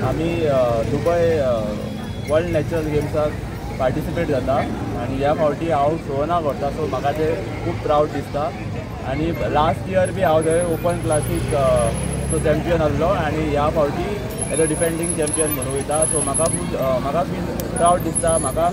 आम्ही Dubai world natural गेम्साक participate जाता आणि ह्या फावटी हांव सोना करता, सो म्हाका ते खूब प्राउड दिसता। आणि लास्ट इयर बी हांव थंय ओपन क्लासीक तो चॅम्पियन आसलो आणि ह्या फावटी एज अ डिफेंडींग चॅम्पियन म्हणून वयता। सो म्हाका फील प्राउड दिसता। म्हाका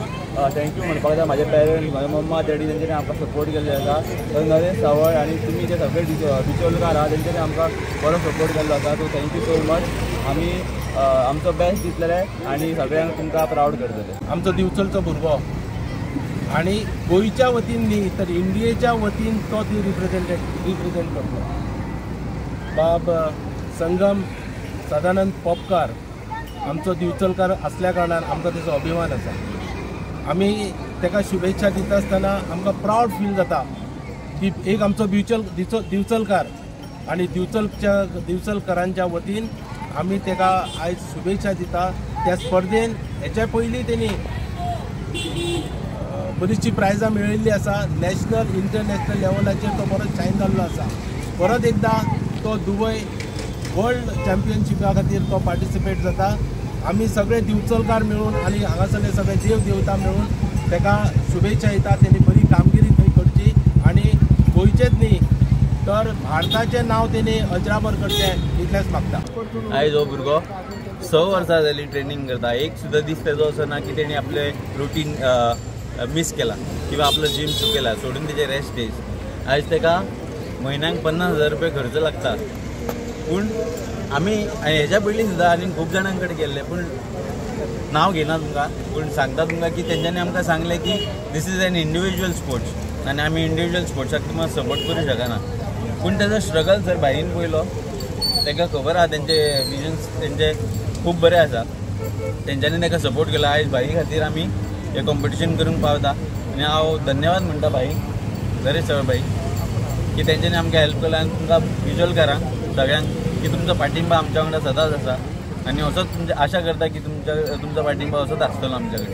थँक्यू म्हणपाक जाय म्हाजे पेरंट्स, म्हाजे मम्मा डॅडी, तेंच्यांनी आमकां सपोर्ट केल्ले आसा। नरेश सावळ आणि तुमी जे सगळे बिचोलकार आहा तेंच्यांनी आमकां बरो सपोर्ट केल्लो आसा। So thank you so much. आमी आमचो बेस्ट दितले आणि सगळ्यांक तुमकां प्राउड करतले। आमचो दिवचलचो भुरगो आणि गोंयच्या वतीन न्ही तर इंडियेच्या वतीन तो ती रिप्रेझेंट करतो। बाब संगम सदानंद पोपकार आमचो दिवचलकार असल्या कारणान आमकां तेचो अभिमान आसा। आमी तेका शुभेच्छा दिता आसतना आमकां प्राउड फील जाता की एक आमचो दिवचलकार आणि दिवचलकारांच्या वतीन आमी तेका आयज शुभेच्छा दिता। त्या स्पर्धेन हेच्या पयलीं तेणी बरीचशी प्रायजां मेळिल्ली आसा। नॅशनल इंटरनॅशनल लेवलाचेर तो बरो शायन जाल्लो आसा। परत एकदा तो दुबय वर्ल्ड चॅम्पियनशिपा खातीर तो पार्टिसिपेट जाता। आमी सगळे दिवचलकार मेळून आणि हांगासरले सगळे देव देवता मेळून तेका शुभेच्छा दिता। तेणी बरी कामगिरी थंय करची आणि गोंयचेच न्ही तर भारताचें नांव तेणी अजरामर करचें इतलेंच मागता। आयज हो भुरगो 6 वर्सां जाली ट्रेनिंग करता। एक सुद्दां दीस तेजो असो ना की तेणी आपले रुटीन मिस केला किंवा आपलं जिम चुकेला, सोडून तेजे रेस्ट डेज। आयज तेका म्हयन्याक 50,000 रुपये खर्च लागता। पूण आमी हेच्या पयलीं सुद्दां आनी खूब जाणां कडेन गेल्ले, पूण नांव घेना तुमकां, पूण सांगता तुमकां की तेंच्यांनी आमकां सांगलें की this is an individual sports आनी आमी इंडिविज्युअल स्पोर्ट्साक तुमकां सपोर्ट करूं शकना। पूण तेजो स्ट्रगल जर भाईन पयलो तेका खबर आहा तेंचे विजन्स तेंचे खूब बरे आसा। तेंच्यांनी तेका सपोर्ट केला। आयज भाई खातीर आमी हे कॉम्पिटिशन करूंक पावता आनी हांव धन्यवाद म्हणटा भाई नरेश सावळ भाई की तेंच्यांनी आमकां हेल्प केला। आनी तुमकां विज्युअलकारांक सगळ्यांक की तुमचो पाठिंबा आमच्या वांगडा सदांच आसा आणि असोच आशा करता की तुमचा पाठिंबा असोच आसतलो आमच्या कडेन।